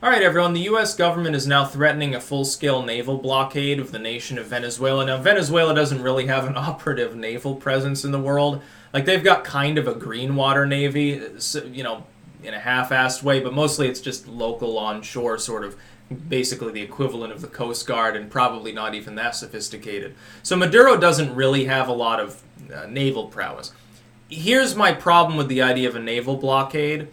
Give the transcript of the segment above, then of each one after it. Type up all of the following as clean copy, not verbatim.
All right, everyone. The U.S. government is now threatening a full-scale naval blockade of the nation of Venezuela. Now, Venezuela doesn't really have an operative naval presence in the world. Like, they've got kind of a green water navy, in a half-assed way, but mostly it's just local onshore, sort of basically the equivalent of the Coast Guard, and probably not even that sophisticated. So Maduro doesn't really have a lot of naval prowess. Here's my problem with the idea of a naval blockade.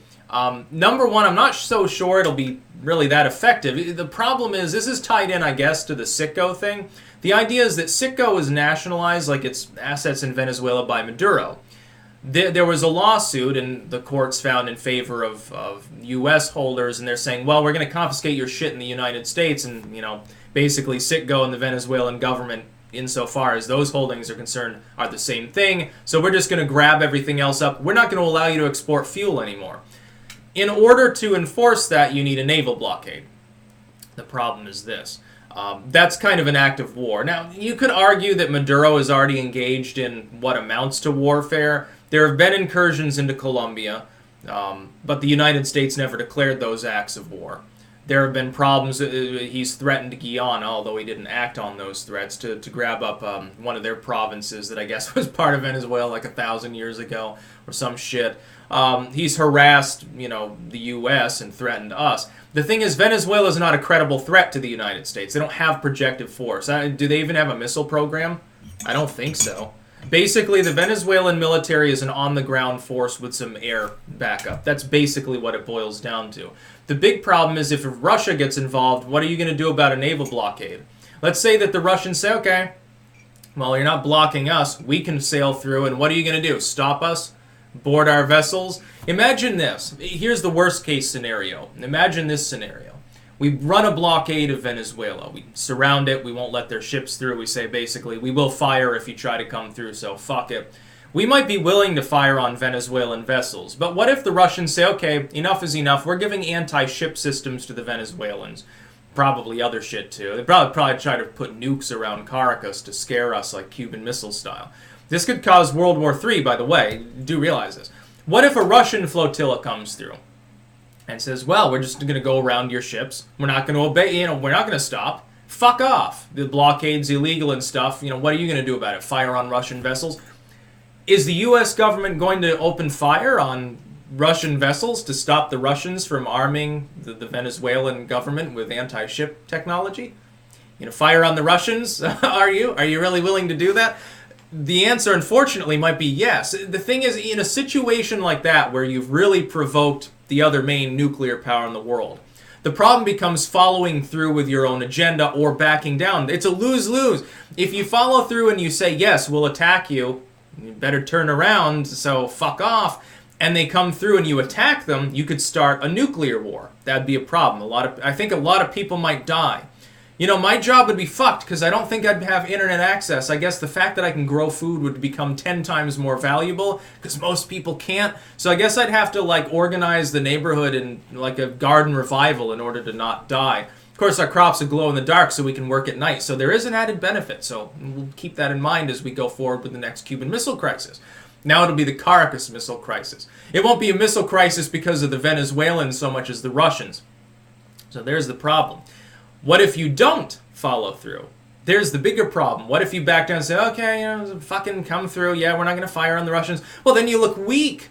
Number one, I'm not so sure it'll be really that effective. The problem is, this is tied in, I guess, to the Citgo thing. The idea is that Citgo was nationalized, like its assets in Venezuela, by Maduro. There was a lawsuit, and the courts found in favor of U.S. holders, and they're saying, well, we're going to confiscate your shit in the United States, and, basically Citgo and the Venezuelan government, insofar as those holdings are concerned, are the same thing, so we're just going to grab everything else up. We're not going to allow you to export fuel anymore. In order to enforce that, you need a naval blockade. The problem is this. That's kind of an act of war. Now, you could argue that Maduro is already engaged in what amounts to warfare. There have been incursions into Colombia, but the United States never declared those acts of war. There have been problems. He's threatened Guyana, although he didn't act on those threats, to grab up one of their provinces that I guess was part of Venezuela like 1,000 years ago or some shit. He's harassed, the U.S. and threatened us. The thing is, Venezuela is not a credible threat to the United States. They don't have projective force. Do they even have a missile program? I don't think so. Basically, the Venezuelan military is an on-the-ground force with some air backup. That's basically what it boils down to. The big problem is if Russia gets involved, what are you going to do about a naval blockade? Let's say that the Russians say, okay, well, you're not blocking us. We can sail through, and what are you going to do? Stop us? Board our vessels? Imagine this. Here's the worst-case scenario. Imagine this scenario. We run a blockade of Venezuela. We surround it. We won't let their ships through. We say, basically, we will fire if you try to come through, so fuck it. We might be willing to fire on Venezuelan vessels, but what if the Russians say, okay, enough is enough. We're giving anti-ship systems to the Venezuelans. Probably other shit, too. They probably try to put nukes around Caracas to scare us like Cuban Missile style. This could cause World War III, by the way. Do realize this. What if a Russian flotilla comes through and says, well, we're just going to go around your ships. We're not going to obey, we're not going to stop. Fuck off. The blockade's illegal and stuff. What are you going to do about it? Fire on Russian vessels? Is the U.S. government going to open fire on Russian vessels to stop the Russians from arming the Venezuelan government with anti-ship technology? Fire on the Russians? Are you really willing to do that? The answer, unfortunately, might be yes. The thing is, in a situation like that, where you've really provoked the other main nuclear power in the world, the problem becomes following through with your own agenda or backing down. It's a lose-lose. If you follow through and you say, yes, we'll attack you, you better turn around, so fuck off, and they come through and you attack them, you could start a nuclear war. That'd be a problem. I think a lot of people might die. My job would be fucked because I don't think I'd have internet access. I guess the fact that I can grow food would become 10 times more valuable because most people can't. So I guess I'd have to organize the neighborhood in a garden revival in order to not die. Of course, our crops would glow in the dark so we can work at night. So there is an added benefit. So we'll keep that in mind as we go forward with the next Cuban Missile Crisis. Now it'll be the Caracas Missile Crisis. It won't be a missile crisis because of the Venezuelans so much as the Russians. So there's the problem. What if you don't follow through? There's the bigger problem. What if you back down and say, okay, fucking come through. Yeah, we're not going to fire on the Russians. Well, then you look weak.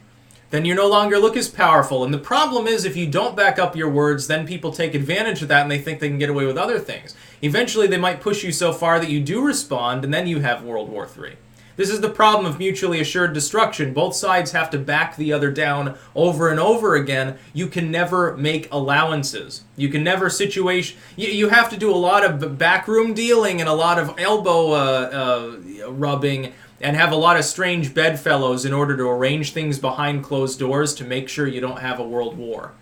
Then you no longer look as powerful. And the problem is, if you don't back up your words, then people take advantage of that and they think they can get away with other things. Eventually, they might push you so far that you do respond, and then you have World War III. This is the problem of mutually assured destruction. Both sides have to back the other down over and over again. You can never make allowances. You can never You have to do a lot of backroom dealing and a lot of elbow rubbing and have a lot of strange bedfellows in order to arrange things behind closed doors to make sure you don't have a world war.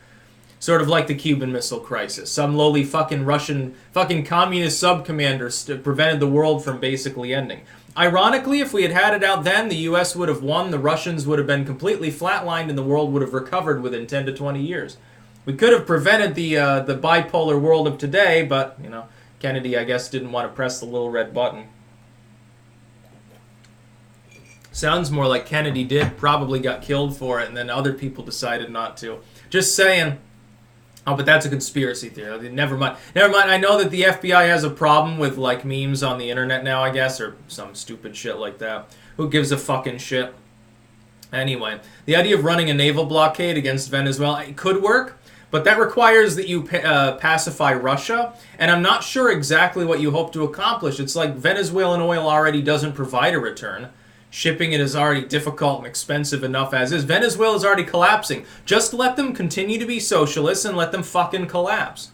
Sort of like the Cuban Missile Crisis. Some lowly fucking Russian communist sub-commander prevented the world from basically ending. Ironically, if we had had it out then, the U.S. would have won, the Russians would have been completely flatlined, and the world would have recovered within 10 to 20 years. We could have prevented the bipolar world of today, but, Kennedy, I guess, didn't want to press the little red button. Sounds more like Kennedy probably got killed for it, and then other people decided not to. Just saying. Oh, but that's a conspiracy theory. Never mind. Never mind. I know that the FBI has a problem with, like, memes on the internet now, I guess, or some stupid shit like that. Who gives a fucking shit? Anyway, the idea of running a naval blockade against Venezuela, it could work, but that requires that you pacify Russia, and I'm not sure exactly what you hope to accomplish. It's like Venezuelan oil already doesn't provide a return. Shipping it is already difficult and expensive enough as is. Venezuela's already collapsing. Just let them continue to be socialists and let them fucking collapse.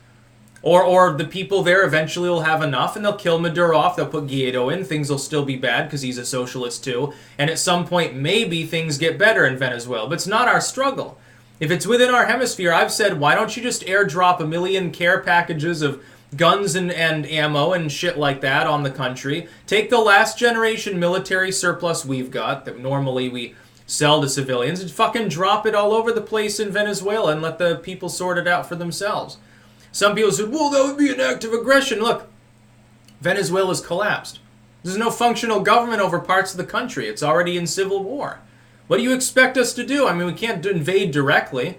Or the people there eventually will have enough and they'll kill Maduro off. They'll put Guaido in. Things will still be bad because he's a socialist too. And at some point, maybe things get better in Venezuela. But it's not our struggle. If it's within our hemisphere, I've said, why don't you just airdrop 1 million care packages of guns and ammo and shit like that on the country. Take the last generation military surplus we've got that normally we sell to civilians and fucking drop it all over the place in Venezuela and let the people sort it out for themselves. Some people said, well, that would be an act of aggression. Look, Venezuela's collapsed. There's no functional government over parts of the country. It's already in civil war. What do you expect us to do? I mean, we can't invade directly.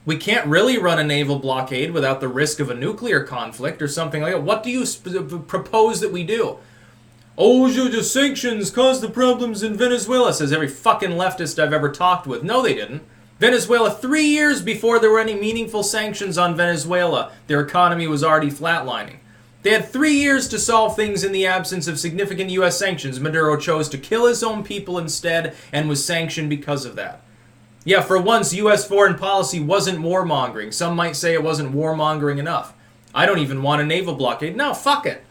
We can't really run a naval blockade without the risk of a nuclear conflict or something like that. What do you propose that we do? Oh, the sanctions caused the problems in Venezuela, says every fucking leftist I've ever talked with. No, they didn't. Venezuela, 3 years before there were any meaningful sanctions on Venezuela, their economy was already flatlining. They had 3 years to solve things in the absence of significant U.S. sanctions. Maduro chose to kill his own people instead and was sanctioned because of that. Yeah, for once, U.S. foreign policy wasn't warmongering. Some might say it wasn't warmongering enough. I don't even want a naval blockade. No, fuck it.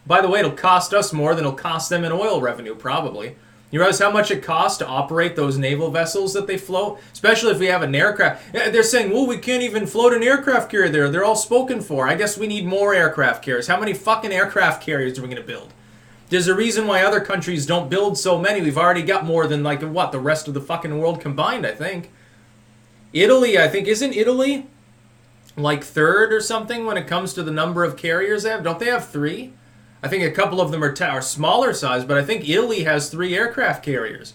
By the way, it'll cost us more than it'll cost them in oil revenue, probably. You realize how much it costs to operate those naval vessels that they float? Especially if we have an aircraft. They're saying, well, we can't even float an aircraft carrier there. They're all spoken for. I guess we need more aircraft carriers. How many fucking aircraft carriers are we going to build? There's a reason why other countries don't build so many. We've already got more than, like, what, the rest of the fucking world combined, I think. Italy, I think, isn't Italy like third or something when it comes to the number of carriers they have? Don't they have 3? I think a couple of them are smaller size, but I think Italy has 3 aircraft carriers.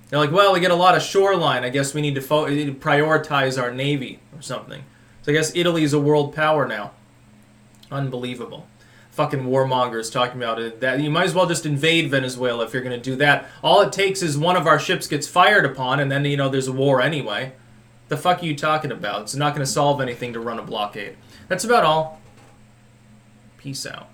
They're like, well, we get a lot of shoreline. I guess we need to prioritize our navy or something. So I guess Italy's a world power now. Unbelievable. Fucking warmongers talking about it. That you might as well just invade Venezuela if you're going to do that. All it takes is one of our ships gets fired upon, and then, you know, there's a war anyway. The fuck are you talking about? It's not going to solve anything to run a blockade. That's about all. Peace out.